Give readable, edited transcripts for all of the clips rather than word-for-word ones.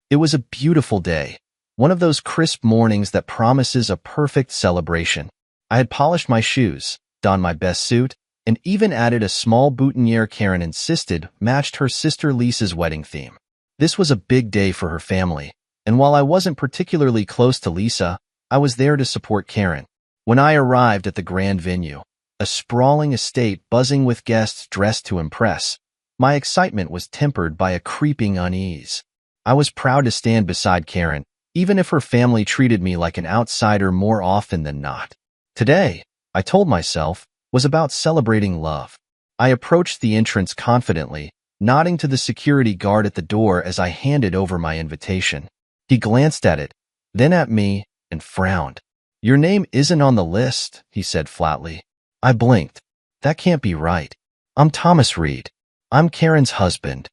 It was a beautiful day, one of those crisp mornings that promises a perfect celebration. I had polished my shoes, donned my best suit, and even added a small boutonniere Karen insisted matched her sister Lisa's wedding theme. This was a big day for her family, and while I wasn't particularly close to Lisa, I was there to support Karen. When I arrived at the grand venue, a sprawling estate buzzing with guests dressed to impress, my excitement was tempered by a creeping unease. I was proud to stand beside Karen, even if her family treated me like an outsider more often than not. Today, I told myself, was about celebrating love. I approached the entrance confidently, nodding to the security guard at the door as I handed over my invitation. He glanced at it, then at me, and frowned. "Your name isn't on the list," he said flatly. I blinked. "That can't be right. I'm Thomas Reed. I'm Karen's husband."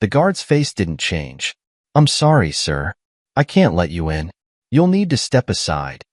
The guard's face didn't change. "I'm sorry, sir. I can't let you in. You'll need to step aside."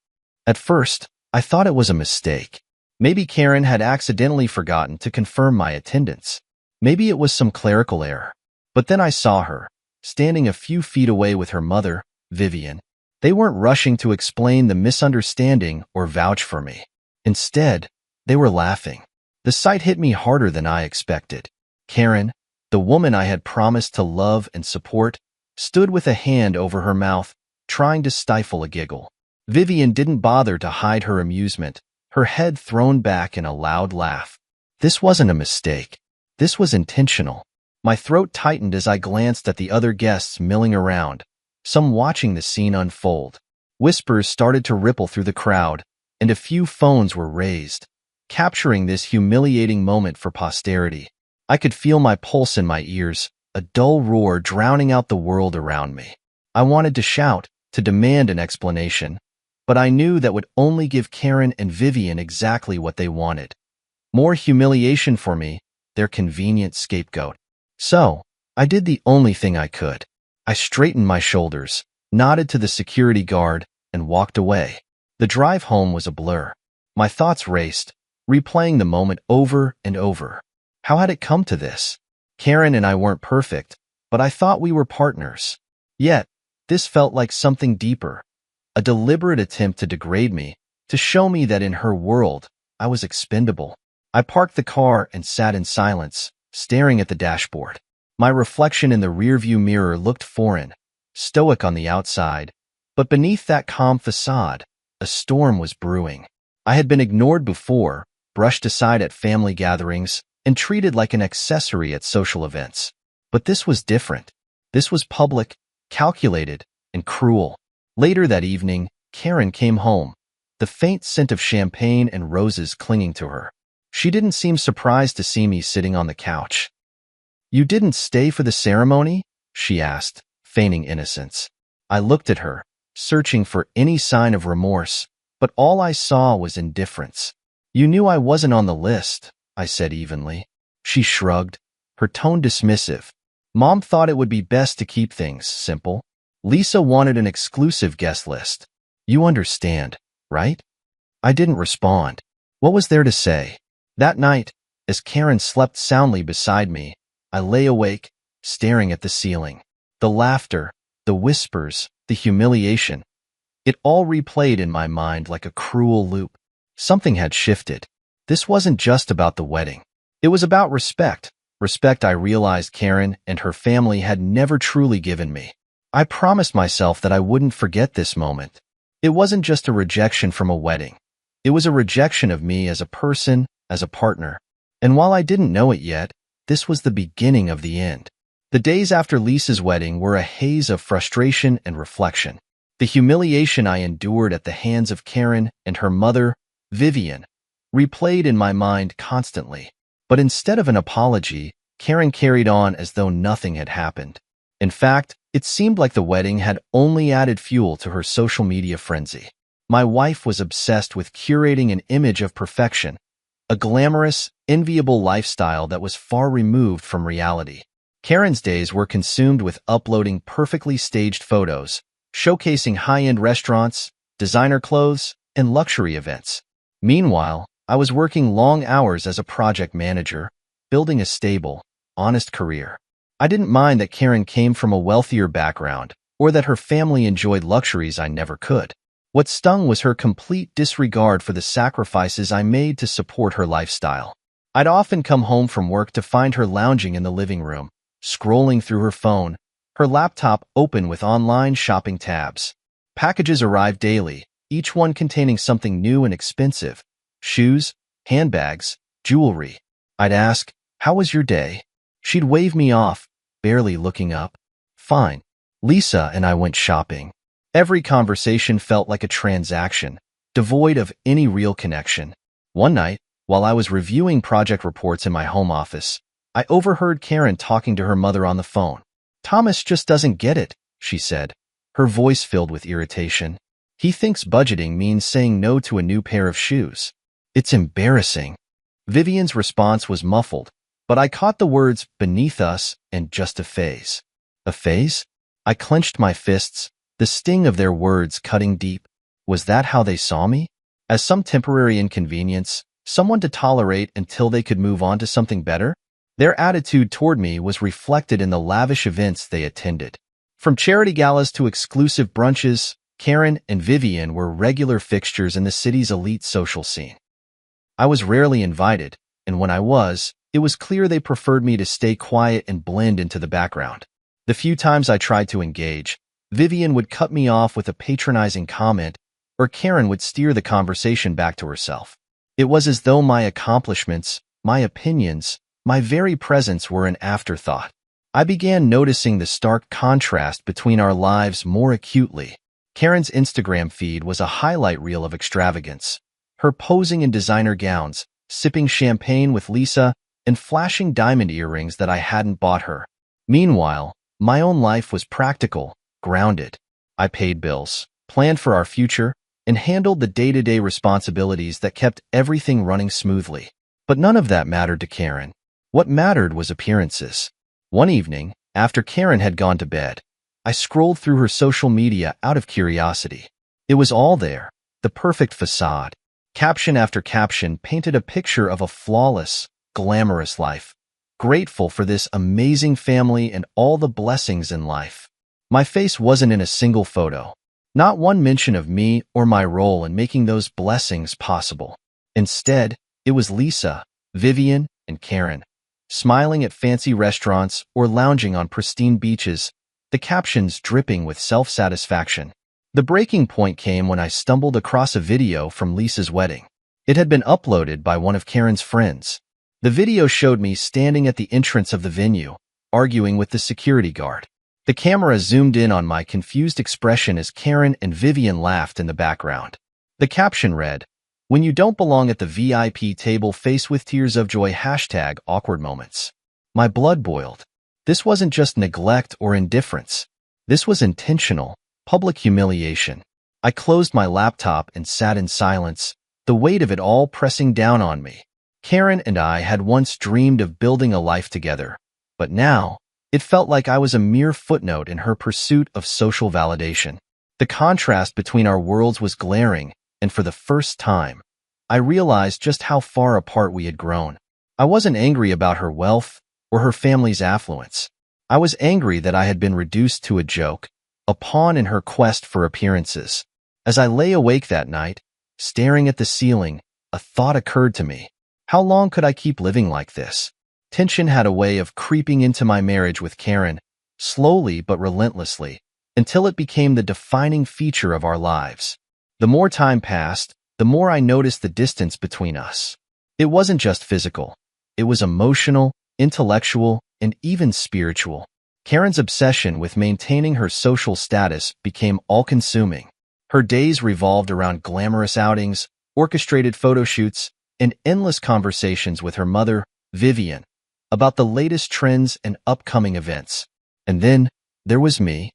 At first, I thought it was a mistake. Maybe Karen had accidentally forgotten to confirm my attendance. Maybe it was some clerical error. But then I saw her, standing a few feet away with her mother, Vivian. They weren't rushing to explain the misunderstanding or vouch for me. Instead, they were laughing. The sight hit me harder than I expected. Karen, the woman I had promised to love and support, stood with a hand over her mouth, trying to stifle a giggle. Vivian didn't bother to hide her amusement, her head thrown back in a loud laugh. This wasn't a mistake. This was intentional. My throat tightened as I glanced at the other guests milling around, some watching the scene unfold. Whispers started to ripple through the crowd, and a few phones were raised, capturing this humiliating moment for posterity. I could feel my pulse in my ears, a dull roar drowning out the world around me. I wanted to shout, to demand an explanation, but I knew that would only give Karen and Vivian exactly what they wanted. More humiliation for me, their convenient scapegoat. So, I did the only thing I could. I straightened my shoulders, nodded to the security guard, and walked away. The drive home was a blur. My thoughts raced, replaying the moment over and over. How had it come to this? Karen and I weren't perfect, but I thought we were partners. Yet, this felt like something deeper, a deliberate attempt to degrade me, to show me that in her world, I was expendable. I parked the car and sat in silence, staring at the dashboard. My reflection in the rearview mirror looked foreign, stoic on the outside, but beneath that calm facade, a storm was brewing. I had been ignored before, brushed aside at family gatherings, and treated like an accessory at social events. But this was different. This was public, calculated, and cruel. Later that evening, Karen came home, the faint scent of champagne and roses clinging to her. She didn't seem surprised to see me sitting on the couch. "You didn't stay for the ceremony?" she asked, feigning innocence. I looked at her, searching for any sign of remorse, but all I saw was indifference. "You knew I wasn't on the list," I said evenly. She shrugged, her tone dismissive. "Mom thought it would be best to keep things simple. Lisa wanted an exclusive guest list. You understand, right?" I didn't respond. What was there to say? That night, as Karen slept soundly beside me, I lay awake, staring at the ceiling. The laughter, the whispers, the humiliation. It all replayed in my mind like a cruel loop. Something had shifted. This wasn't just about the wedding. It was about respect. Respect I realized Karen and her family had never truly given me. I promised myself that I wouldn't forget this moment. It wasn't just a rejection from a wedding. It was a rejection of me as a person, as a partner. And while I didn't know it yet, this was the beginning of the end. The days after Lisa's wedding were a haze of frustration and reflection. The humiliation I endured at the hands of Karen and her mother, Vivian, replayed in my mind constantly. But instead of an apology, Karen carried on as though nothing had happened. In fact, it seemed like the wedding had only added fuel to her social media frenzy. My wife was obsessed with curating an image of perfection, a glamorous, enviable lifestyle that was far removed from reality. Karen's days were consumed with uploading perfectly staged photos, showcasing high-end restaurants, designer clothes, and luxury events. Meanwhile, I was working long hours as a project manager, building a stable, honest career. I didn't mind that Karen came from a wealthier background, or that her family enjoyed luxuries I never could. What stung was her complete disregard for the sacrifices I made to support her lifestyle. I'd often come home from work to find her lounging in the living room, scrolling through her phone, her laptop open with online shopping tabs. Packages arrived daily, each one containing something new and expensive: shoes, handbags, jewelry. I'd ask, "How was your day?" She'd wave me off, barely looking up. "Fine." Lisa and I went shopping. Every conversation felt like a transaction, devoid of any real connection. One night, while I was reviewing project reports in my home office, I overheard Karen talking to her mother on the phone. "Thomas just doesn't get it," she said, her voice filled with irritation. "He thinks budgeting means saying no to a new pair of shoes. It's embarrassing." Vivian's response was muffled, but I caught the words "beneath us" and "just a phase." A phase? I clenched my fists, the sting of their words cutting deep. Was that how they saw me? As some temporary inconvenience, someone to tolerate until they could move on to something better? Their attitude toward me was reflected in the lavish events they attended. From charity galas to exclusive brunches, Karen and Vivian were regular fixtures in the city's elite social scene. I was rarely invited, and when I was, it was clear they preferred me to stay quiet and blend into the background. The few times I tried to engage, Vivian would cut me off with a patronizing comment, or Karen would steer the conversation back to herself. It was as though my accomplishments, my opinions, my very presence were an afterthought. I began noticing the stark contrast between our lives more acutely. Karen's Instagram feed was a highlight reel of extravagance. Her posing in designer gowns, sipping champagne with Lisa, and flashing diamond earrings that I hadn't bought her. Meanwhile, my own life was practical, grounded. I paid bills, planned for our future, and handled the day-to-day responsibilities that kept everything running smoothly. But none of that mattered to Karen. What mattered was appearances. One evening, after Karen had gone to bed, I scrolled through her social media out of curiosity. It was all there, the perfect facade. Caption after caption painted a picture of a flawless, glamorous life, grateful for this amazing family and all the blessings in life. My face wasn't in a single photo. Not one mention of me or my role in making those blessings possible. Instead, it was Lisa, Vivian, and Karen, smiling at fancy restaurants or lounging on pristine beaches, the captions dripping with self-satisfaction. The breaking point came when I stumbled across a video from Lisa's wedding. It had been uploaded by one of Karen's friends. The video showed me standing at the entrance of the venue, arguing with the security guard. The camera zoomed in on my confused expression as Karen and Vivian laughed in the background. The caption read, "When you don't belong at the VIP table, face with tears of joy, #awkward moments." My blood boiled. This wasn't just neglect or indifference. This was intentional, public humiliation. I closed my laptop and sat in silence, the weight of it all pressing down on me. Karen and I had once dreamed of building a life together, but now, it felt like I was a mere footnote in her pursuit of social validation. The contrast between our worlds was glaring, and for the first time, I realized just how far apart we had grown. I wasn't angry about her wealth or her family's affluence. I was angry that I had been reduced to a joke, a pawn in her quest for appearances. As I lay awake that night, staring at the ceiling, a thought occurred to me. How long could I keep living like this? Tension had a way of creeping into my marriage with Karen, slowly but relentlessly, until it became the defining feature of our lives. The more time passed, the more I noticed the distance between us. It wasn't just physical. It was emotional, intellectual, and even spiritual. Karen's obsession with maintaining her social status became all-consuming. Her days revolved around glamorous outings, orchestrated photo shoots, and endless conversations with her mother, Vivian, about the latest trends and upcoming events. And then, there was me,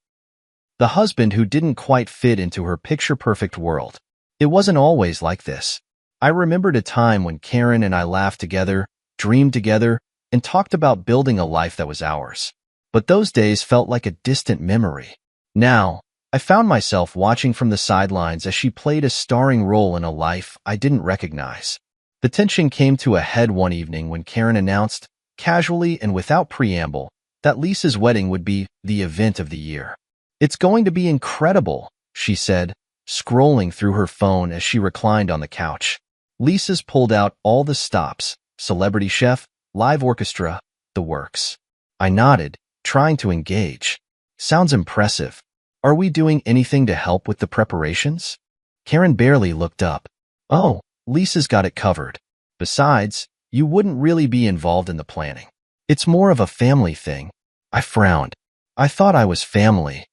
the husband who didn't quite fit into her picture-perfect world. It wasn't always like this. I remembered a time when Karen and I laughed together, dreamed together, and talked about building a life that was ours. But those days felt like a distant memory. Now, I found myself watching from the sidelines as she played a starring role in a life I didn't recognize. The tension came to a head one evening when Karen announced, casually and without preamble, that Lisa's wedding would be the event of the year. "It's going to be incredible," she said, scrolling through her phone as she reclined on the couch. Lisa's pulled out all the stops: celebrity chef, live orchestra, the works. I nodded, trying to engage. "Sounds impressive. Are we doing anything to help with the preparations?" Karen barely looked up. "Oh, Lisa's got it covered. Besides, you wouldn't really be involved in the planning. It's more of a family thing." I frowned. I thought I was family.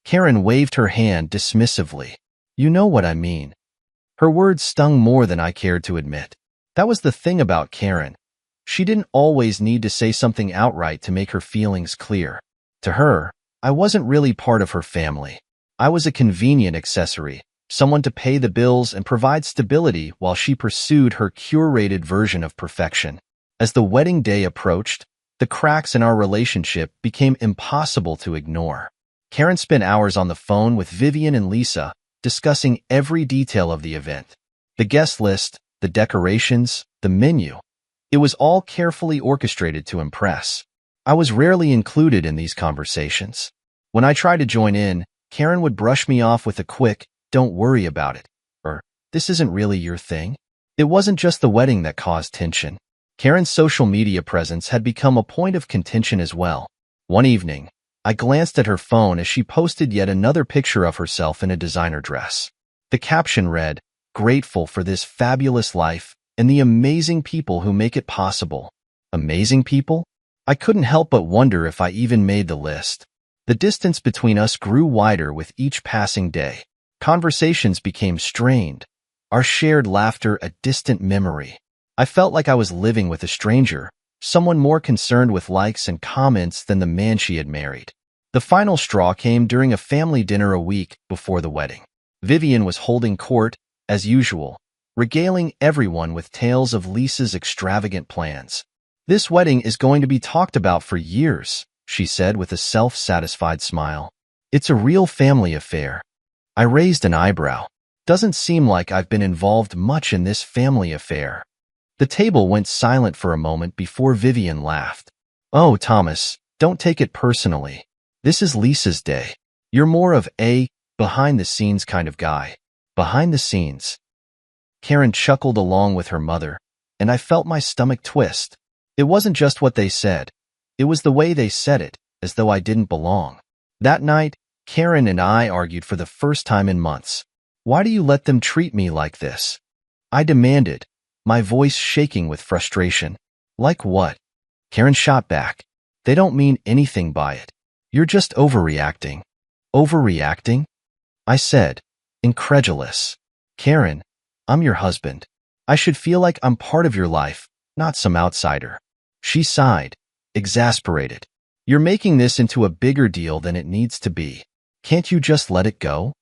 Karen waved her hand dismissively. "You know what I mean." Her words stung more than I cared to admit. That was the thing about Karen. She didn't always need to say something outright to make her feelings clear. To her, I wasn't really part of her family. I was a convenient accessory, someone to pay the bills and provide stability while she pursued her curated version of perfection. As the wedding day approached, the cracks in our relationship became impossible to ignore. Karen spent hours on the phone with Vivian and Lisa, discussing every detail of the event. The guest list, the decorations, the menu. It was all carefully orchestrated to impress. I was rarely included in these conversations. When I tried to join in, Karen would brush me off with a quick, "Don't worry about it," or "This isn't really your thing." It wasn't just the wedding that caused tension. Karen's social media presence had become a point of contention as well. One evening, I glanced at her phone as she posted yet another picture of herself in a designer dress. The caption read, "Grateful for this fabulous life and the amazing people who make it possible." Amazing people? I couldn't help but wonder if I even made the list. The distance between us grew wider with each passing day. Conversations became strained, our shared laughter a distant memory. I felt like I was living with a stranger, someone more concerned with likes and comments than the man she had married. The final straw came during a family dinner a week before the wedding. Vivian was holding court, as usual, regaling everyone with tales of Lisa's extravagant plans. "This wedding is going to be talked about for years," she said with a self-satisfied smile. "It's a real family affair." I raised an eyebrow. "Doesn't seem like I've been involved much in this family affair." The table went silent for a moment before Vivian laughed. "Oh, Thomas, don't take it personally. This is Lisa's day. You're more of a behind-the-scenes kind of guy." "Behind the scenes?" Karen chuckled along with her mother, and I felt my stomach twist. It wasn't just what they said. It was the way they said it, as though I didn't belong. That night, Karen and I argued for the first time in months. "Why do you let them treat me like this?" I demanded, my voice shaking with frustration. "Like what?" Karen shot back. "They don't mean anything by it. You're just overreacting." "Overreacting?" I said, incredulous. "Karen, I'm your husband. I should feel like I'm part of your life, not some outsider." She sighed, exasperated. "You're making this into a bigger deal than it needs to be. Can't you just let it go?"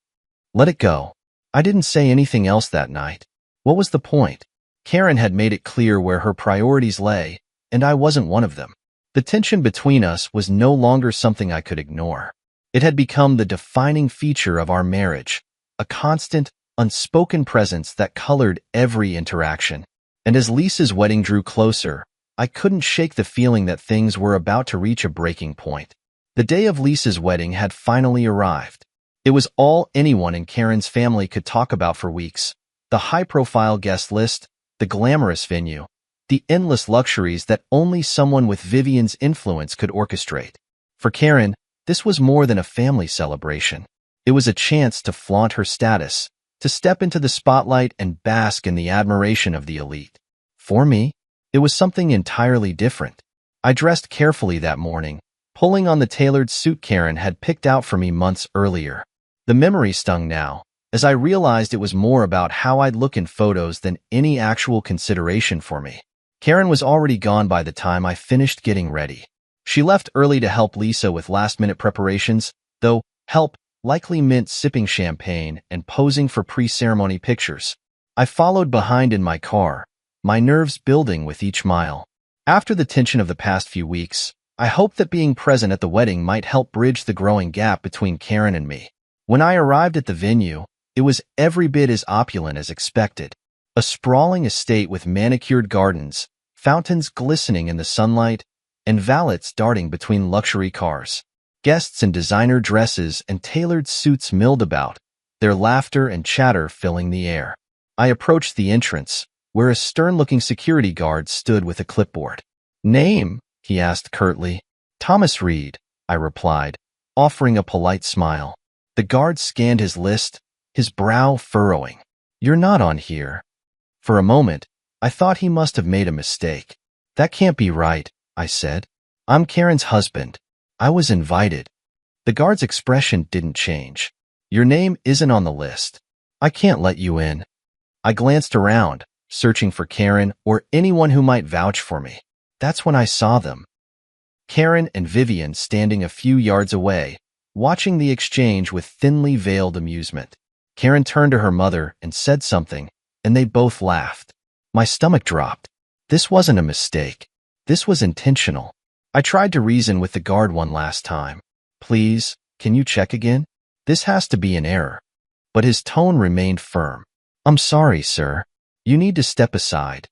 Let it go. I didn't say anything else that night. What was the point? Karen had made it clear where her priorities lay, and I wasn't one of them. The tension between us was no longer something I could ignore. It had become the defining feature of our marriage, a constant, unspoken presence that colored every interaction. And as Lisa's wedding drew closer, I couldn't shake the feeling that things were about to reach a breaking point. The day of Lisa's wedding had finally arrived. It was all anyone in Karen's family could talk about for weeks. The high-profile guest list, the glamorous venue, the endless luxuries that only someone with Vivian's influence could orchestrate. For Karen, this was more than a family celebration. It was a chance to flaunt her status, to step into the spotlight and bask in the admiration of the elite. For me, it was something entirely different. I dressed carefully that morning, pulling on the tailored suit Karen had picked out for me months earlier. The memory stung now, as I realized it was more about how I'd look in photos than any actual consideration for me. Karen was already gone by the time I finished getting ready. She left early to help Lisa with last-minute preparations, though help likely meant sipping champagne and posing for pre-ceremony pictures. I followed behind in my car, my nerves building with each mile. After the tension of the past few weeks, I hoped that being present at the wedding might help bridge the growing gap between Karen and me. When I arrived at the venue, it was every bit as opulent as expected. A sprawling estate with manicured gardens, fountains glistening in the sunlight, and valets darting between luxury cars. Guests in designer dresses and tailored suits milled about, their laughter and chatter filling the air. I approached the entrance, where a stern-looking security guard stood with a clipboard. "Name?" he asked curtly. "Thomas Reed," I replied, offering a polite smile. The guard scanned his list, his brow furrowing. "You're not on here." For a moment, I thought he must have made a mistake. "That can't be right," I said. "I'm Karen's husband. I was invited." The guard's expression didn't change. "Your name isn't on the list. I can't let you in." I glanced around, searching for Karen or anyone who might vouch for me. That's when I saw them. Karen and Vivian standing a few yards away, watching the exchange with thinly veiled amusement. Karen turned to her mother and said something, and they both laughed. My stomach dropped. This wasn't a mistake. This was intentional. I tried to reason with the guard one last time. "Please, can you check again? This has to be an error." But his tone remained firm. "I'm sorry, sir. You need to step aside."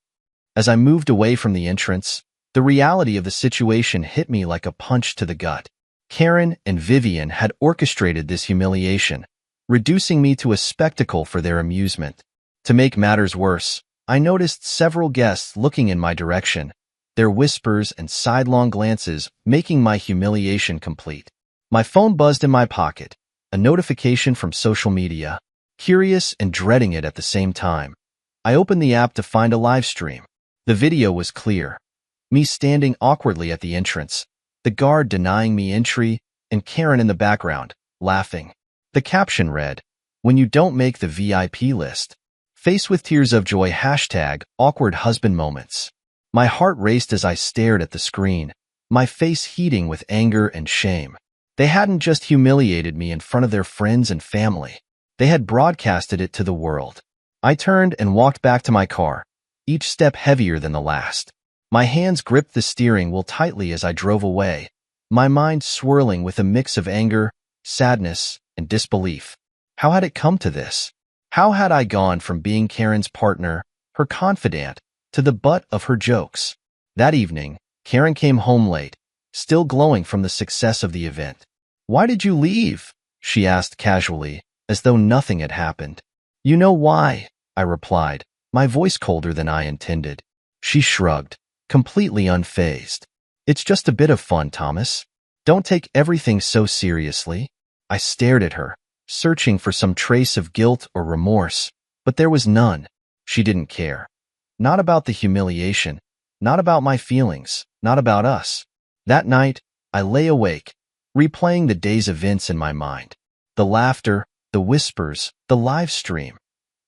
As I moved away from the entrance, the reality of the situation hit me like a punch to the gut. Karen and Vivian had orchestrated this humiliation, reducing me to a spectacle for their amusement. To make matters worse, I noticed several guests looking in my direction, their whispers and sidelong glances making my humiliation complete. My phone buzzed in my pocket, a notification from social media. Curious and dreading it at the same time, I opened the app to find a live stream. The video was clear. Me standing awkwardly at the entrance, the guard denying me entry, and Karen in the background, laughing. The caption read, "When you don't make the VIP list. Face with tears of joy #awkward husband moments." My heart raced as I stared at the screen, my face heating with anger and shame. They hadn't just humiliated me in front of their friends and family. They had broadcasted it to the world. I turned and walked back to my car, each step heavier than the last. My hands gripped the steering wheel tightly as I drove away, my mind swirling with a mix of anger, sadness, and disbelief. How had it come to this? How had I gone from being Karen's partner, her confidant, to the butt of her jokes? That evening, Karen came home late, still glowing from the success of the event. "Why did you leave?" she asked casually, as though nothing had happened. "You know why," I replied, my voice colder than I intended. She shrugged, completely unfazed. "It's just a bit of fun, Thomas. Don't take everything so seriously." I stared at her, searching for some trace of guilt or remorse, but there was none. She didn't care. Not about the humiliation, not about my feelings, not about us. That night, I lay awake, replaying the day's events in my mind. The laughter, the whispers, the live stream.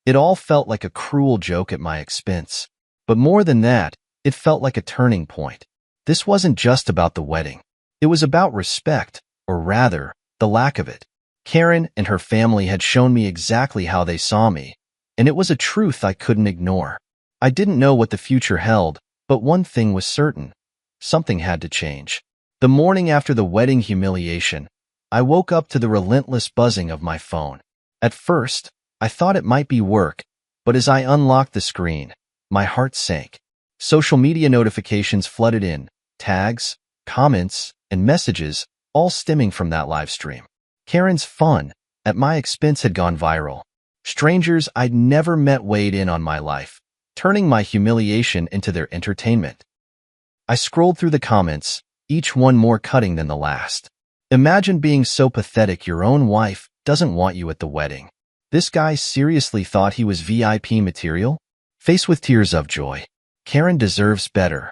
It all felt like a cruel joke at my expense. But more than that, it felt like a turning point. This wasn't just about the wedding. It was about respect, or rather, the lack of it. Karen and her family had shown me exactly how they saw me, and it was a truth I couldn't ignore. I didn't know what the future held, but one thing was certain. Something had to change. The morning after the wedding humiliation, I woke up to the relentless buzzing of my phone. At first, I thought it might be work, but as I unlocked the screen, my heart sank. Social media notifications flooded in, tags, comments, and messages, all stemming from that live stream. Karen's fun, at my expense, had gone viral. Strangers I'd never met weighed in on my life, turning my humiliation into their entertainment. I scrolled through the comments, each one more cutting than the last. Imagine being so pathetic your own wife doesn't want you at the wedding. This guy seriously thought he was VIP material? Face with tears of joy. Karen deserves better.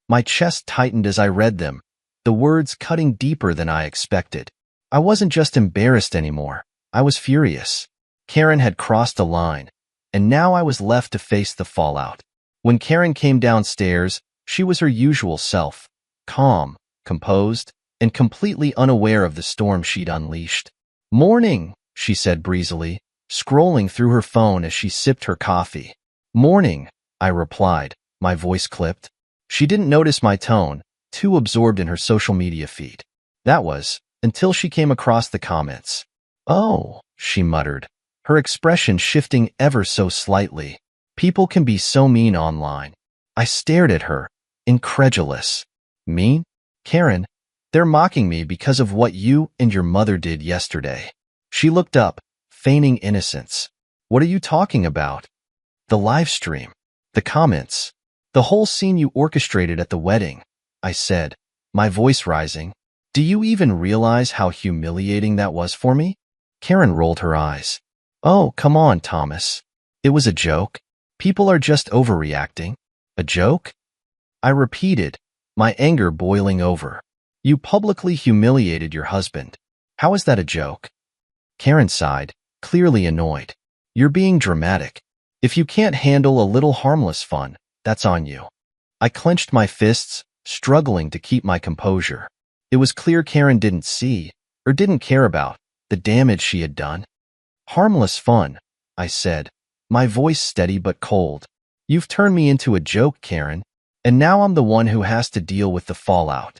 My chest tightened as I read them, the words cutting deeper than I expected. I wasn't just embarrassed anymore. I was furious. Karen had crossed a line, and now I was left to face the fallout. When Karen came downstairs, she was her usual self, calm, composed, and completely unaware of the storm she'd unleashed. "Morning," she said breezily, scrolling through her phone as she sipped her coffee. "Morning," I replied, my voice clipped. She didn't notice my tone, too absorbed in her social media feed. That was, until she came across the comments. "Oh," she muttered, her expression shifting ever so slightly. "People can be so mean online." I stared at her, incredulous. "Mean? Karen, They're mocking me because of what you and your mother did yesterday. She looked up, feigning innocence. What are you talking about? The live stream. The comments. The whole scene you orchestrated at the wedding, I said, my voice rising. Do you even realize how humiliating that was for me? Karen rolled her eyes. Oh, come on, Thomas. It was a joke. People are just overreacting. A joke? I repeated, my anger boiling over. You publicly humiliated your husband. How is that a joke? Karen sighed, clearly annoyed. You're being dramatic. If you can't handle a little harmless fun, that's on you. I clenched my fists, struggling to keep my composure. It was clear Karen didn't see, or didn't care about, the damage she had done. Harmless fun, I said, my voice steady but cold. You've turned me into a joke, Karen, and now I'm the one who has to deal with the fallout.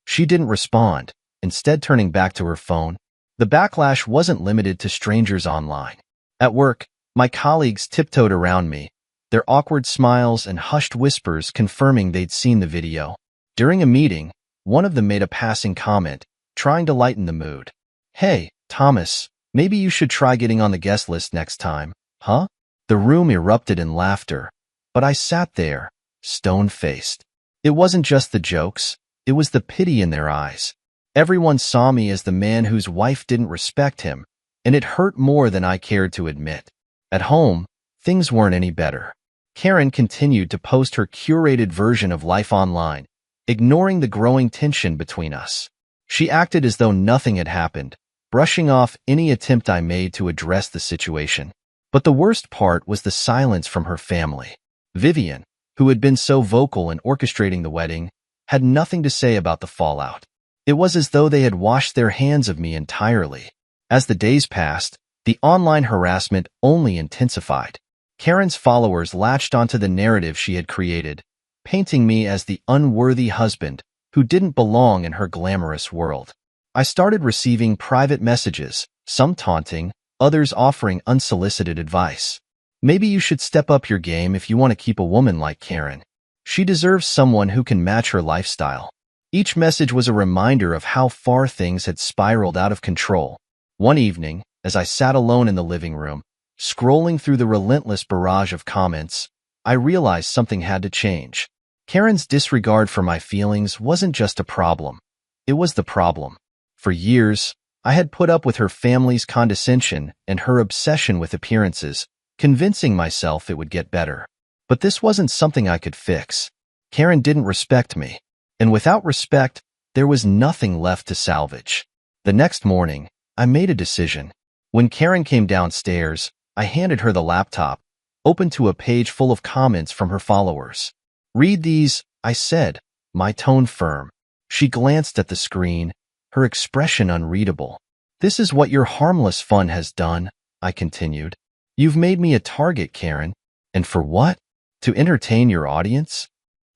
She didn't respond, instead turning back to her phone. The backlash wasn't limited to strangers online. At work, my colleagues tiptoed around me, their awkward smiles and hushed whispers confirming they'd seen the video. During a meeting, one of them made a passing comment, trying to lighten the mood. Hey, Thomas, maybe you should try getting on the guest list next time, huh? The room erupted in laughter, but I sat there, stone-faced. It wasn't just the jokes, it was the pity in their eyes. Everyone saw me as the man whose wife didn't respect him, and it hurt more than I cared to admit. At home, things weren't any better. Karen continued to post her curated version of life online, ignoring the growing tension between us. She acted as though nothing had happened, brushing off any attempt I made to address the situation. But the worst part was the silence from her family. Vivian, who had been so vocal in orchestrating the wedding, had nothing to say about the fallout. It was as though they had washed their hands of me entirely. As the days passed, the online harassment only intensified. Karen's followers latched onto the narrative she had created, painting me as the unworthy husband who didn't belong in her glamorous world. I started receiving private messages, some taunting, others offering unsolicited advice. Maybe you should step up your game if you want to keep a woman like Karen. She deserves someone who can match her lifestyle. Each message was a reminder of how far things had spiraled out of control. One evening, as I sat alone in the living room, scrolling through the relentless barrage of comments, I realized something had to change. Karen's disregard for my feelings wasn't just a problem. It was the problem. For years, I had put up with her family's condescension and her obsession with appearances, convincing myself it would get better. But this wasn't something I could fix. Karen didn't respect me, and without respect, there was nothing left to salvage. The next morning, I made a decision. When Karen came downstairs, I handed her the laptop, open to a page full of comments from her followers. Read these, I said, my tone firm. She glanced at the screen, her expression unreadable. This is what your harmless fun has done, I continued. You've made me a target, Karen. And for what? To entertain your audience?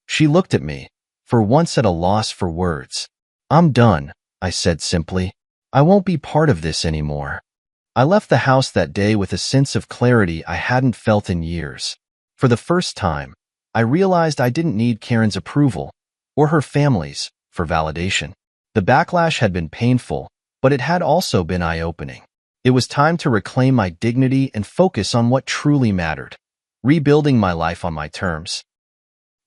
She looked at me, for once at a loss for words. I'm done, I said simply. I won't be part of this anymore. I left the house that day with a sense of clarity I hadn't felt in years. For the first time, I realized I didn't need Karen's approval, or her family's, for validation. The backlash had been painful, but it had also been eye-opening. It was time to reclaim my dignity and focus on what truly mattered, rebuilding my life on my terms.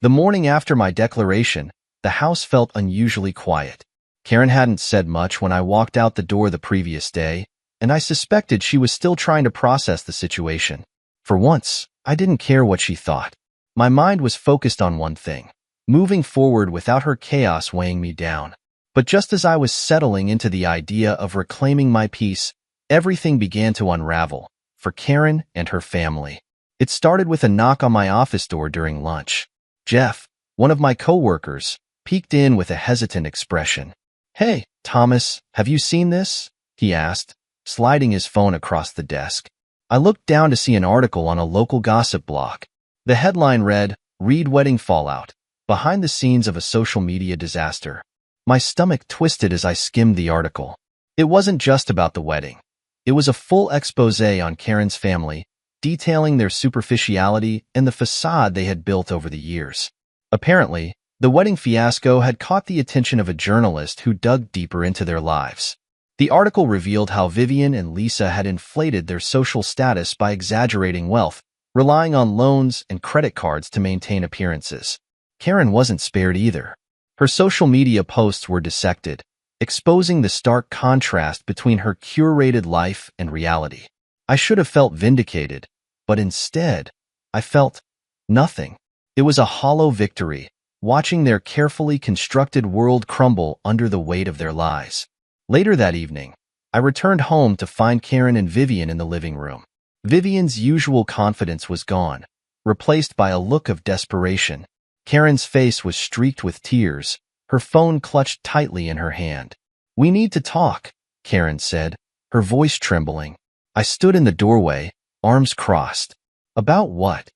The morning after my declaration, the house felt unusually quiet. Karen hadn't said much when I walked out the door the previous day, and I suspected she was still trying to process the situation. For once, I didn't care what she thought. My mind was focused on one thing, moving forward without her chaos weighing me down. But just as I was settling into the idea of reclaiming my peace, everything began to unravel, for Karen and her family. It started with a knock on my office door during lunch. Jeff, one of my coworkers, peeked in with a hesitant expression. Hey, Thomas, have you seen this? He asked, sliding his phone across the desk. I looked down to see an article on a local gossip blog. The headline read, Reed Wedding Fallout, Behind the Scenes of a Social Media Disaster. My stomach twisted as I skimmed the article. It wasn't just about the wedding. It was a full expose on Karen's family, detailing their superficiality and the facade they had built over the years. Apparently, The wedding fiasco had caught the attention of a journalist who dug deeper into their lives. The article revealed how Vivian and Lisa had inflated their social status by exaggerating wealth, relying on loans and credit cards to maintain appearances. Karen wasn't spared either. Her social media posts were dissected, exposing the stark contrast between her curated life and reality. I should have felt vindicated, but instead, I felt nothing. It was a hollow victory, watching their carefully constructed world crumble under the weight of their lies. Later that evening, I returned home to find Karen and Vivian in the living room. Vivian's usual confidence was gone, replaced by a look of desperation. Karen's face was streaked with tears, her phone clutched tightly in her hand. "We need to talk," Karen said, her voice trembling. I stood in the doorway, arms crossed. "About what?"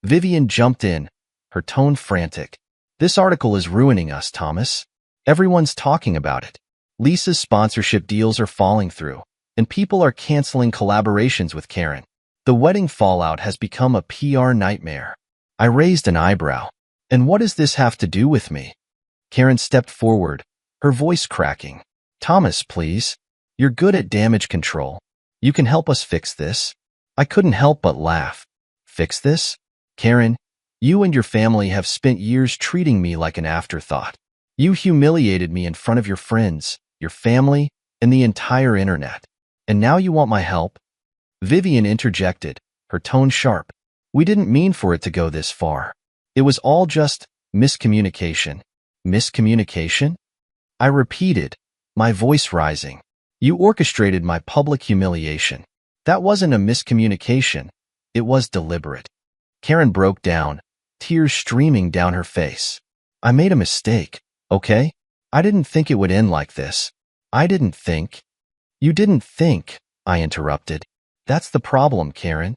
Vivian jumped in, her tone frantic. "This article is ruining us, Thomas. Everyone's talking about it. Lisa's sponsorship deals are falling through, and people are canceling collaborations with Karen. The wedding fallout has become a PR nightmare." I raised an eyebrow. "And what does this have to do with me?" Karen stepped forward, her voice cracking. "Thomas, please. You're good at damage control. You can help us fix this." I couldn't help but laugh. "Fix this? Karen, you and your family have spent years treating me like an afterthought. You humiliated me in front of your friends, your family, and the entire internet. And now you want my help?" Vivian interjected, her tone sharp. "We didn't mean for it to go this far. It was all just miscommunication." "Miscommunication?" I repeated, my voice rising. "You orchestrated my public humiliation. That wasn't a miscommunication. It was deliberate." Karen broke down, tears streaming down her face. "I made a mistake, okay? I didn't think it would end like this. I didn't think." "You didn't think," I interrupted. "That's the problem, Karen.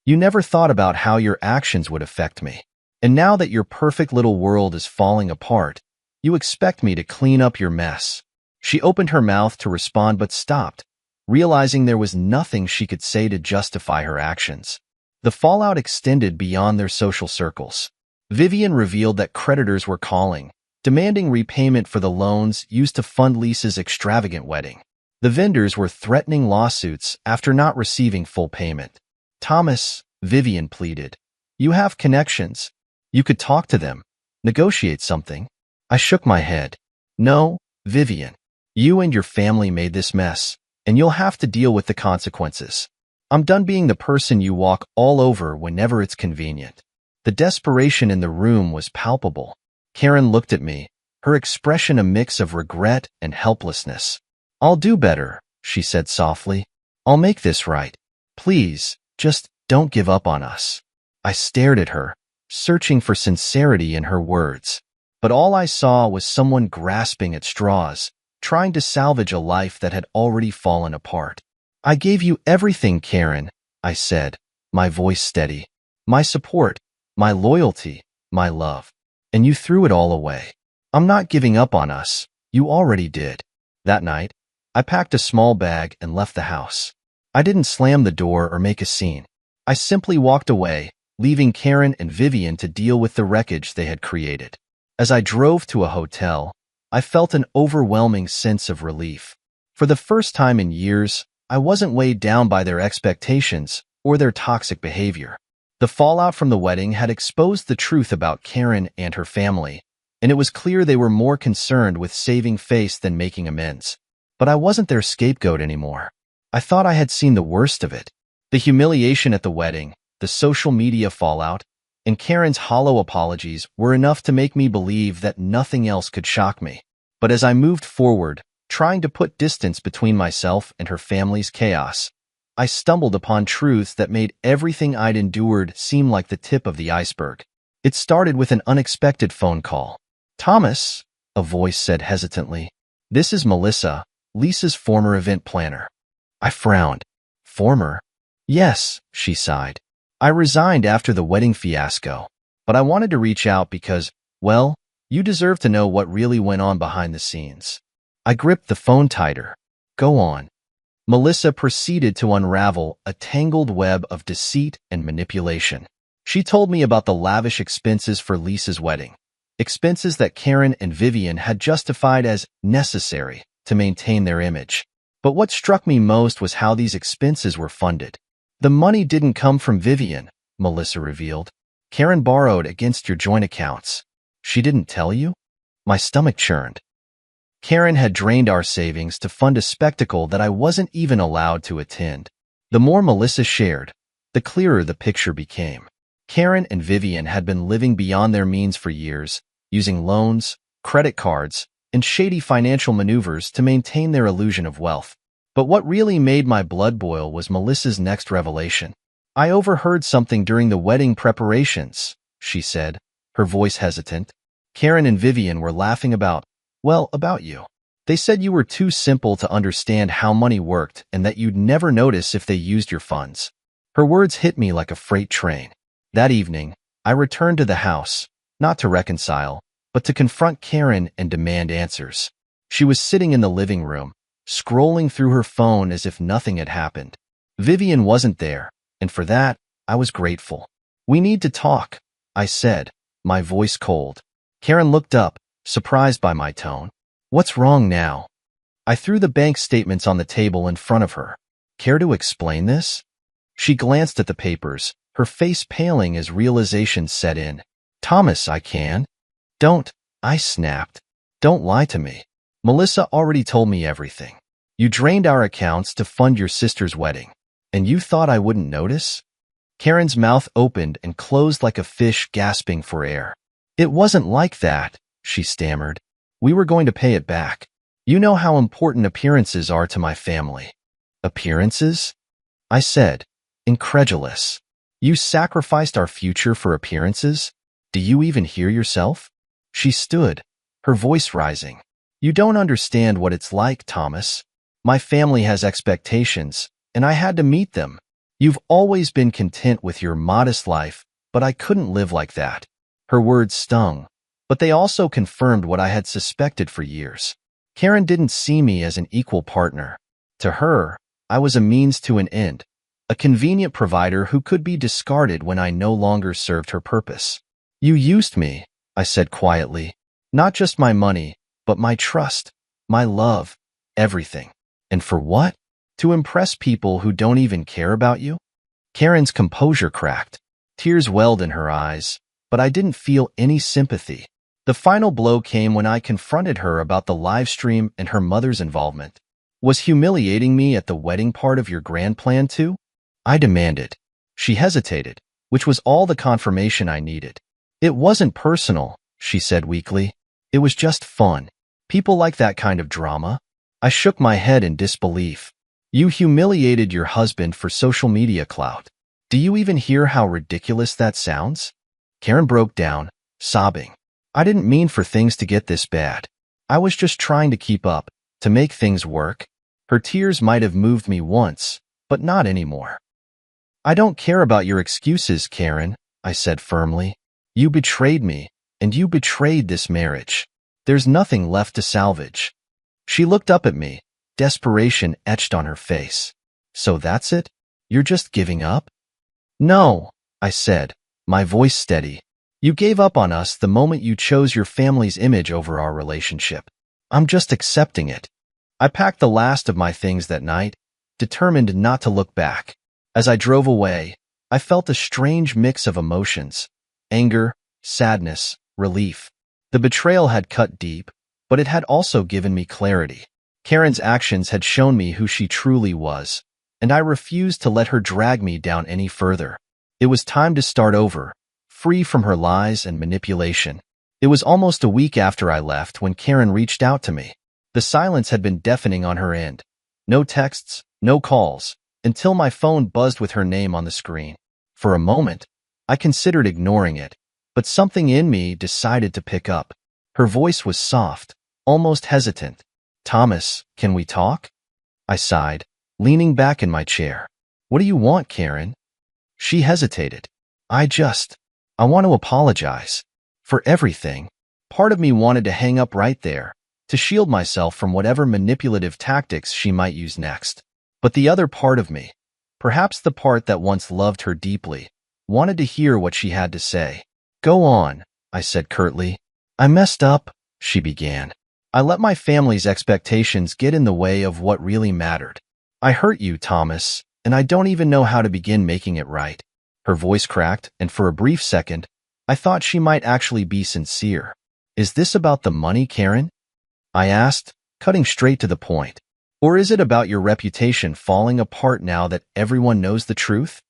You never thought about how your actions would affect me. And now that your perfect little world is falling apart, you expect me to clean up your mess." She opened her mouth to respond but stopped, realizing there was nothing she could say to justify her actions. The fallout extended beyond their social circles. Vivian revealed that creditors were calling, demanding repayment for the loans used to fund Lisa's extravagant wedding. The vendors were threatening lawsuits after not receiving full payment. "Thomas," Vivian pleaded, "you have connections. You could talk to them, negotiate something." I shook my head. "No, Vivian. You and your family made this mess, and you'll have to deal with the consequences. I'm done being the person you walk all over whenever it's convenient." The desperation in the room was palpable. Karen looked at me, her expression a mix of regret and helplessness. "I'll do better," she said softly. "I'll make this right. Please, just don't give up on us." I stared at her, searching for sincerity in her words. But all I saw was someone grasping at straws, trying to salvage a life that had already fallen apart. "I gave you everything, Karen," I said, my voice steady. "My support, my loyalty, my love. And you threw it all away. I'm not giving up on us. You already did." That night, I packed a small bag and left the house. I didn't slam the door or make a scene. I simply walked away, leaving Karen and Vivian to deal with the wreckage they had created. As I drove to a hotel, I felt an overwhelming sense of relief. For the first time in years, I wasn't weighed down by their expectations or their toxic behavior. The fallout from the wedding had exposed the truth about Karen and her family, and it was clear they were more concerned with saving face than making amends. But I wasn't their scapegoat anymore. I thought I had seen the worst of it. The humiliation at the wedding, the social media fallout, and Karen's hollow apologies were enough to make me believe that nothing else could shock me. But as I moved forward, trying to put distance between myself and her family's chaos, I stumbled upon truths that made everything I'd endured seem like the tip of the iceberg. It started with an unexpected phone call. "Thomas," a voice said hesitantly, "this is Melissa, Lisa's former event planner." I frowned. "Former?" "Yes," she sighed. "I resigned after the wedding fiasco, but I wanted to reach out because, well, you deserve to know what really went on behind the scenes." I gripped the phone tighter. "Go on." Melissa proceeded to unravel a tangled web of deceit and manipulation. She told me about the lavish expenses for Lisa's wedding, expenses that Karen and Vivian had justified as necessary to maintain their image. But what struck me most was how these expenses were funded. The money didn't come from Vivian, Melissa revealed. Karen borrowed against your joint accounts. She didn't tell you? My stomach churned. Karen had drained our savings to fund a spectacle that I wasn't even allowed to attend. The more Melissa shared, the clearer the picture became. Karen and Vivian had been living beyond their means for years, using loans, credit cards, and shady financial maneuvers to maintain their illusion of wealth. But what really made my blood boil was Melissa's next revelation. I overheard something during the wedding preparations, she said, her voice hesitant. Karen and Vivian were laughing about you. They said you were too simple to understand how money worked and that you'd never notice if they used your funds. Her words hit me like a freight train. That evening, I returned to the house, not to reconcile, but to confront Karen and demand answers. She was sitting in the living room, scrolling through her phone as if nothing had happened. Vivian wasn't there, and for that, I was grateful. We need to talk, I said, my voice cold. Karen looked up, surprised by my tone. What's wrong now? I threw the bank statements on the table in front of her. Care to explain this? She glanced at the papers, her face paling as realization set in. Thomas, I can. Don't, I snapped. Don't lie to me. Melissa already told me everything. You drained our accounts to fund your sister's wedding. And you thought I wouldn't notice? Karen's mouth opened and closed like a fish gasping for air. It wasn't like that, she stammered. We were going to pay it back. You know how important appearances are to my family. Appearances? I said, incredulous. You sacrificed our future for appearances? Do you even hear yourself? She stood, her voice rising. You don't understand what it's like, Thomas. My family has expectations, and I had to meet them. You've always been content with your modest life, but I couldn't live like that. Her words stung, but they also confirmed what I had suspected for years. Karen didn't see me as an equal partner. To her, I was a means to an end, a convenient provider who could be discarded when I no longer served her purpose. You used me, I said quietly. Not just my money, but my trust, my love, everything. And for what? To impress people who don't even care about you? Karen's composure cracked. Tears welled in her eyes, but I didn't feel any sympathy. The final blow came when I confronted her about the live stream and her mother's involvement. Was humiliating me at the wedding part of your grand plan too? I demanded. She hesitated, which was all the confirmation I needed. It wasn't personal, she said weakly. It was just fun. People like that kind of drama. I shook my head in disbelief. You humiliated your husband for social media clout. Do you even hear how ridiculous that sounds? Karen broke down, sobbing. I didn't mean for things to get this bad. I was just trying to keep up, to make things work. Her tears might have moved me once, but not anymore. I don't care about your excuses, Karen, I said firmly. You betrayed me, and you betrayed this marriage. There's nothing left to salvage. She looked up at me, desperation etched on her face. So that's it? You're just giving up? No, I said, my voice steady. You gave up on us the moment you chose your family's image over our relationship. I'm just accepting it. I packed the last of my things that night, determined not to look back. As I drove away, I felt a strange mix of emotions. Anger, sadness, relief. The betrayal had cut deep, but it had also given me clarity. Karen's actions had shown me who she truly was, and I refused to let her drag me down any further. It was time to start over, free from her lies and manipulation. It was almost a week after I left when Karen reached out to me. The silence had been deafening on her end. No texts, no calls, until my phone buzzed with her name on the screen. For a moment, I considered ignoring it, but something in me decided to pick up. Her voice was soft, almost hesitant. Thomas, can we talk? I sighed, leaning back in my chair. What do you want, Karen? She hesitated. I want to apologize. For everything. Part of me wanted to hang up right there, to shield myself from whatever manipulative tactics she might use next. But the other part of me, perhaps the part that once loved her deeply, wanted to hear what she had to say. Go on, I said curtly. I messed up, she began. I let my family's expectations get in the way of what really mattered. I hurt you, Thomas, and I don't even know how to begin making it right. Her voice cracked, and for a brief second, I thought she might actually be sincere. Is this about the money, Karen? I asked, cutting straight to the point. Or is it about your reputation falling apart now that everyone knows the truth?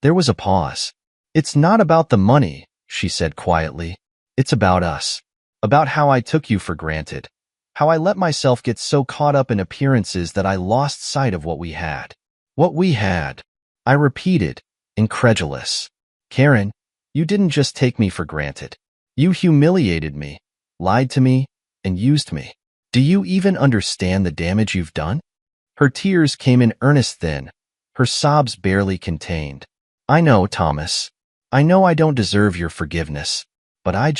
There was a pause. It's not about the money, she said quietly. It's about us. About how I took you for granted. How I let myself get so caught up in appearances that I lost sight of what we had. What we had. I repeated, incredulous. Karen, you didn't just take me for granted. You humiliated me, lied to me, and used me. Do you even understand the damage you've done? Her tears came in earnest then, her sobs barely contained. I know, Thomas. I know I don't deserve your forgiveness, but I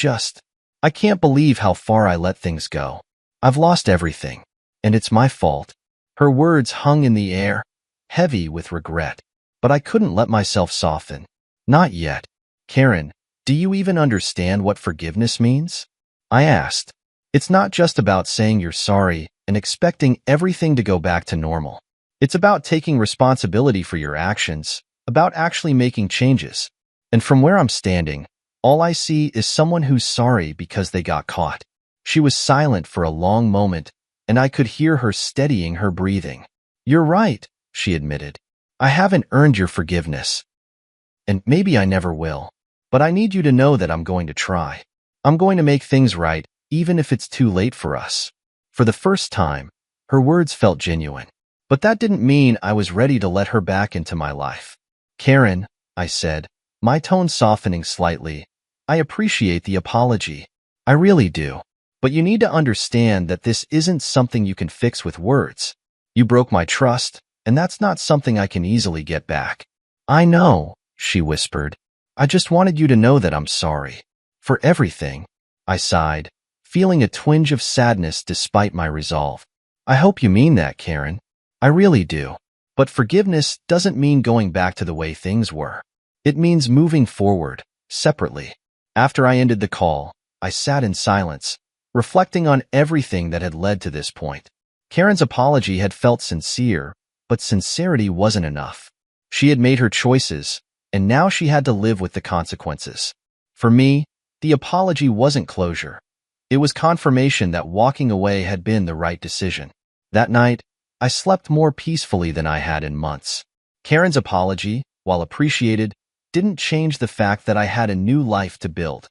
can't believe how far I let things go. I've lost everything, and it's my fault. Her words hung in the air, heavy with regret, but I couldn't let myself soften. Not yet. Karen, do you even understand what forgiveness means? I asked. It's not just about saying you're sorry and expecting everything to go back to normal. It's about taking responsibility for your actions, about actually making changes. And from where I'm standing, all I see is someone who's sorry because they got caught. She was silent for a long moment, and I could hear her steadying her breathing. You're right, she admitted. I haven't earned your forgiveness. And maybe I never will. But I need you to know that I'm going to try. I'm going to make things right, even if it's too late for us. For the first time, her words felt genuine. But that didn't mean I was ready to let her back into my life. Karen, I said, my tone softening slightly, I appreciate the apology. I really do. But you need to understand that this isn't something you can fix with words. You broke my trust, and that's not something I can easily get back. I know, she whispered. I just wanted you to know that I'm sorry. For everything. I sighed, feeling a twinge of sadness despite my resolve. I hope you mean that, Karen. I really do. But forgiveness doesn't mean going back to the way things were. It means moving forward, separately. After I ended the call, I sat in silence, reflecting on everything that had led to this point. Karen's apology had felt sincere, but sincerity wasn't enough. She had made her choices, and now she had to live with the consequences. For me, the apology wasn't closure. It was confirmation that walking away had been the right decision. That night, I slept more peacefully than I had in months. Karen's apology, while appreciated, didn't change the fact that I had a new life to build.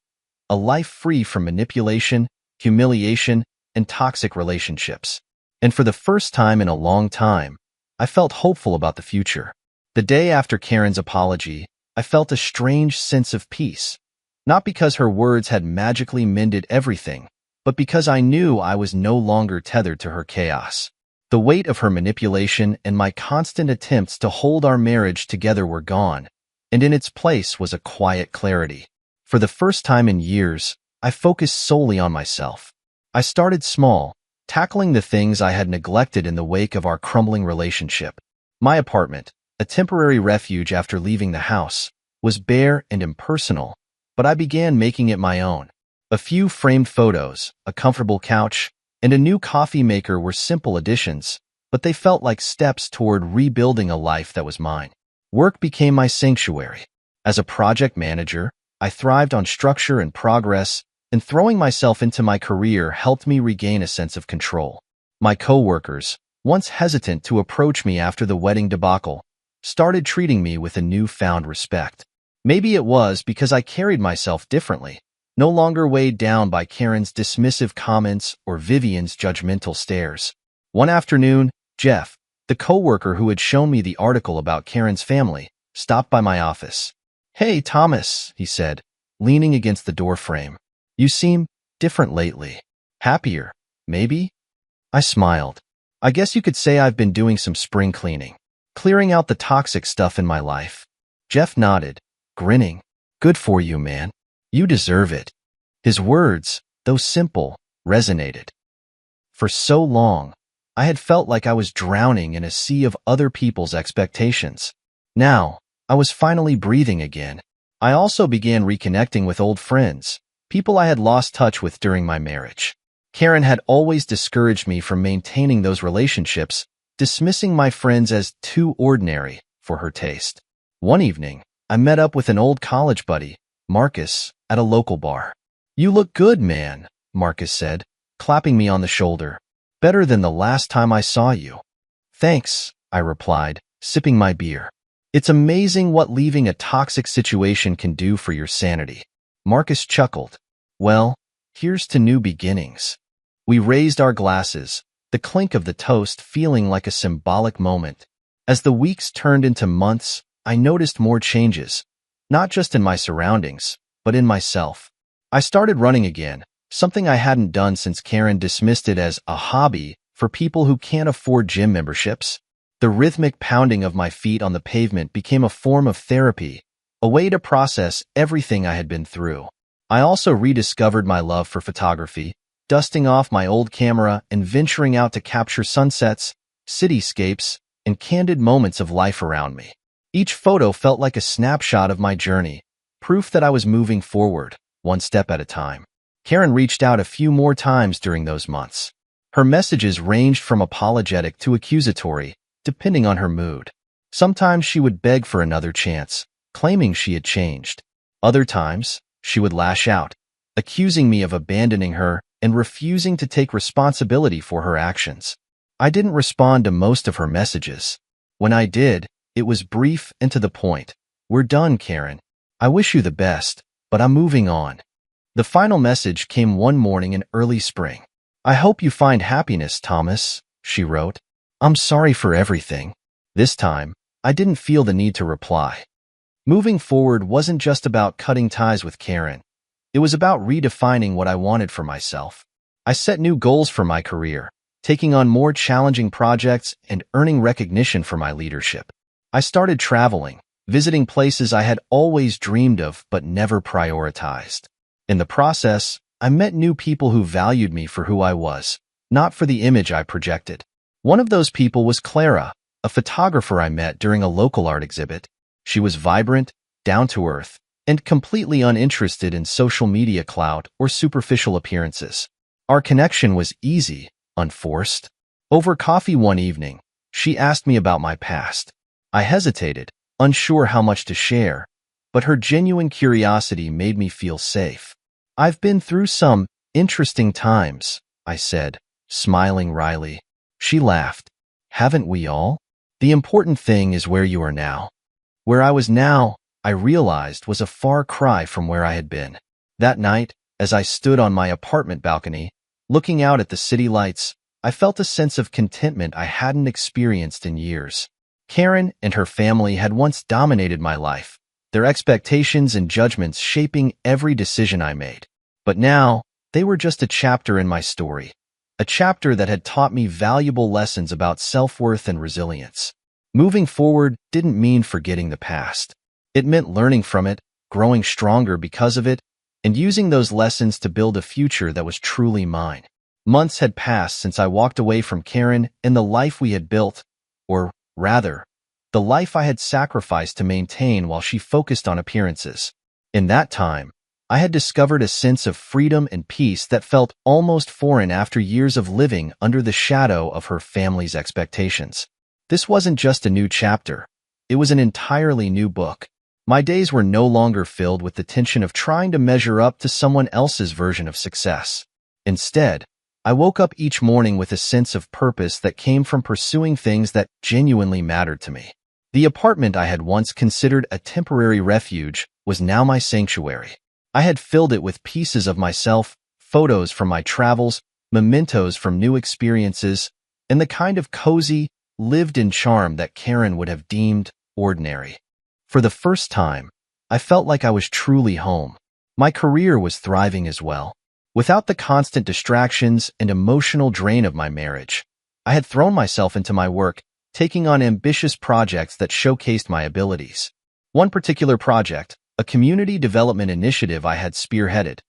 A life free from manipulation, humiliation, and toxic relationships. And for the first time in a long time, I felt hopeful about the future. The day after Karen's apology, I felt a strange sense of peace. Not because her words had magically mended everything, but because I knew I was no longer tethered to her chaos. The weight of her manipulation and my constant attempts to hold our marriage together were gone, and in its place was a quiet clarity. For the first time in years, I focused solely on myself. I started small, tackling the things I had neglected in the wake of our crumbling relationship. My apartment, a temporary refuge after leaving the house, was bare and impersonal, but I began making it my own. A few framed photos, a comfortable couch, and a new coffee maker were simple additions, but they felt like steps toward rebuilding a life that was mine. Work became my sanctuary. As a project manager, I thrived on structure and progress, and throwing myself into my career helped me regain a sense of control. My coworkers, once hesitant to approach me after the wedding debacle, started treating me with a newfound respect. Maybe it was because I carried myself differently, no longer weighed down by Karen's dismissive comments or Vivian's judgmental stares. One afternoon, Jeff, the coworker who had shown me the article about Karen's family, stopped by my office. "Hey, Thomas," he said, leaning against the doorframe. "You seem different lately. Happier, maybe?" I smiled. "I guess you could say I've been doing some spring cleaning, clearing out the toxic stuff in my life." Jeff nodded, grinning. "Good for you, man. You deserve it." His words, though simple, resonated. For so long, I had felt like I was drowning in a sea of other people's expectations. Now, I was finally breathing again. I also began reconnecting with old friends, people I had lost touch with during my marriage. Karen had always discouraged me from maintaining those relationships, dismissing my friends as too ordinary for her taste. One evening, I met up with an old college buddy, Marcus, at a local bar. "You look good, man," Marcus said, clapping me on the shoulder. "Better than the last time I saw you." "Thanks," I replied, sipping my beer. "It's amazing what leaving a toxic situation can do for your sanity." Marcus chuckled. "Well, here's to new beginnings." We raised our glasses, the clink of the toast feeling like a symbolic moment. As the weeks turned into months, I noticed more changes, not just in my surroundings, but in myself. I started running again, something I hadn't done since Karen dismissed it as a hobby for people who can't afford gym memberships. The rhythmic pounding of my feet on the pavement became a form of therapy, a way to process everything I had been through. I also rediscovered my love for photography, dusting off my old camera and venturing out to capture sunsets, cityscapes, and candid moments of life around me. Each photo felt like a snapshot of my journey, proof that I was moving forward, one step at a time. Karen reached out a few more times during those months. Her messages ranged from apologetic to accusatory, depending on her mood. Sometimes she would beg for another chance, claiming she had changed. Other times, she would lash out, accusing me of abandoning her and refusing to take responsibility for her actions. I didn't respond to most of her messages. When I did, it was brief and to the point. "We're done, Karen. I wish you the best, but I'm moving on." The final message came one morning in early spring. "I hope you find happiness, Thomas," she wrote. "I'm sorry for everything." This time, I didn't feel the need to reply. Moving forward wasn't just about cutting ties with Karen. It was about redefining what I wanted for myself. I set new goals for my career, taking on more challenging projects and earning recognition for my leadership. I started traveling, visiting places I had always dreamed of but never prioritized. In the process, I met new people who valued me for who I was, not for the image I projected. One of those people was Clara, a photographer I met during a local art exhibit. She was vibrant, down-to-earth, and completely uninterested in social media clout or superficial appearances. Our connection was easy, unforced. Over coffee one evening, she asked me about my past. I hesitated, unsure how much to share, but her genuine curiosity made me feel safe. "I've been through some interesting times," I said, smiling wryly. She laughed. "Haven't we all? The important thing is where you are now." Where I was now, I realized, was a far cry from where I had been. That night, as I stood on my apartment balcony, looking out at the city lights, I felt a sense of contentment I hadn't experienced in years. Karen and her family had once dominated my life, their expectations and judgments shaping every decision I made. But now, they were just a chapter in my story, a chapter that had taught me valuable lessons about self-worth and resilience. Moving forward didn't mean forgetting the past. It meant learning from it, growing stronger because of it, and using those lessons to build a future that was truly mine. Months had passed since I walked away from Karen and the life we had built, or rather, the life I had sacrificed to maintain while she focused on appearances. In that time, I had discovered a sense of freedom and peace that felt almost foreign after years of living under the shadow of her family's expectations. This wasn't just a new chapter. It was an entirely new book. My days were no longer filled with the tension of trying to measure up to someone else's version of success. Instead, I woke up each morning with a sense of purpose that came from pursuing things that genuinely mattered to me. The apartment I had once considered a temporary refuge was now my sanctuary. I had filled it with pieces of myself, photos from my travels, mementos from new experiences, and the kind of cozy, lived-in charm that Karen would have deemed ordinary. For the first time, I felt like I was truly home. My career was thriving as well. Without the constant distractions and emotional drain of my marriage, I had thrown myself into my work, taking on ambitious projects that showcased my abilities. One particular project, a community development initiative I had spearheaded,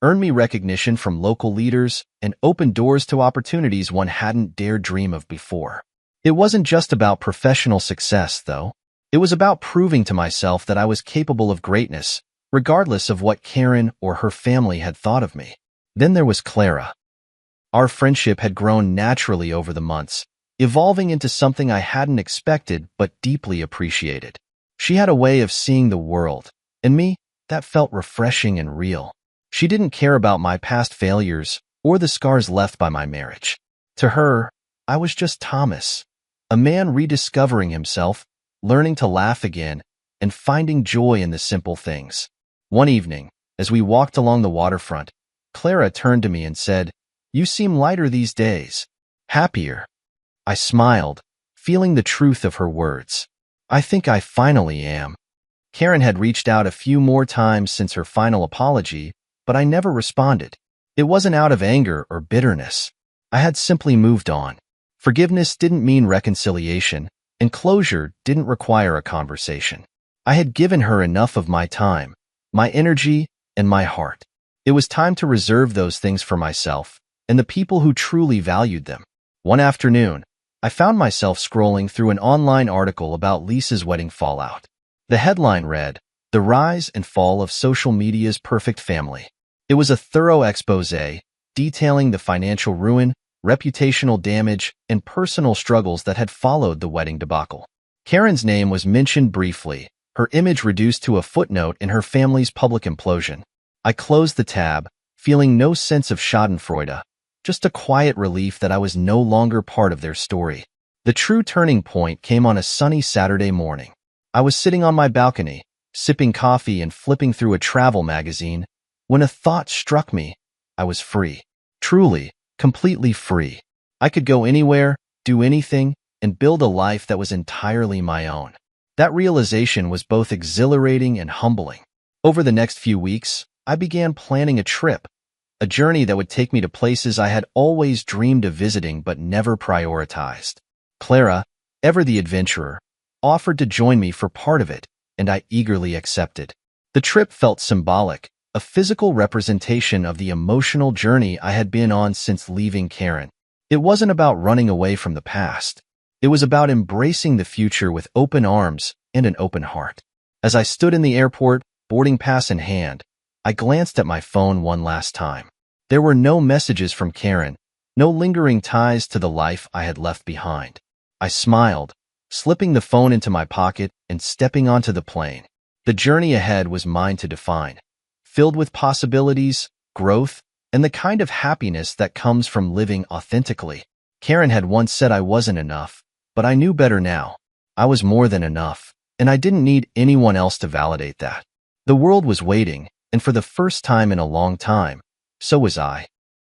earned me recognition from local leaders and opened doors to opportunities one hadn't dared dream of before. It wasn't just about professional success, though. It was about proving to myself that I was capable of greatness, regardless of what Karen or her family had thought of me. Then there was Clara. Our friendship had grown naturally over the months, evolving into something I hadn't expected but deeply appreciated. She had a way of seeing the world, and me, that felt refreshing and real. She didn't care about my past failures or the scars left by my marriage. To her, I was just Thomas, a man rediscovering himself, learning to laugh again, and finding joy in the simple things. One evening, as we walked along the waterfront, Clara turned to me and said, "You seem lighter these days. Happier." I smiled, feeling the truth of her words. "I think I finally am." Karen had reached out a few more times since her final apology, but I never responded. It wasn't out of anger or bitterness. I had simply moved on. Forgiveness didn't mean reconciliation, and closure didn't require a conversation. I had given her enough of my time, my energy, and my heart. It was time to reserve those things for myself and the people who truly valued them. One afternoon, I found myself scrolling through an online article about Lisa's wedding fallout. The headline read, "The Rise and Fall of Social Media's Perfect Family." It was a thorough exposé detailing the financial ruin, reputational damage, and personal struggles that had followed the wedding debacle. Karen's name was mentioned briefly, her image reduced to a footnote in her family's public implosion. I closed the tab, feeling no sense of schadenfreude, just a quiet relief that I was no longer part of their story. The true turning point came on a sunny Saturday morning. I was sitting on my balcony, sipping coffee and flipping through a travel magazine, when a thought struck me. I was free. Truly, completely free. I could go anywhere, do anything, and build a life that was entirely my own. That realization was both exhilarating and humbling. Over the next few weeks, I began planning a trip, a journey that would take me to places I had always dreamed of visiting but never prioritized. Clara, ever the adventurer, offered to join me for part of it, and I eagerly accepted. The trip felt symbolic, a physical representation of the emotional journey I had been on since leaving Karen. It wasn't about running away from the past. It was about embracing the future with open arms and an open heart. As I stood in the airport, boarding pass in hand, I glanced at my phone one last time. There were no messages from Karen, no lingering ties to the life I had left behind. I smiled, slipping the phone into my pocket and stepping onto the plane. The journey ahead was mine to define, filled with possibilities, growth, and the kind of happiness that comes from living authentically. Karen had once said I wasn't enough, but I knew better now. I was more than enough, and I didn't need anyone else to validate that. The world was waiting, and for the first time in a long time, so was I.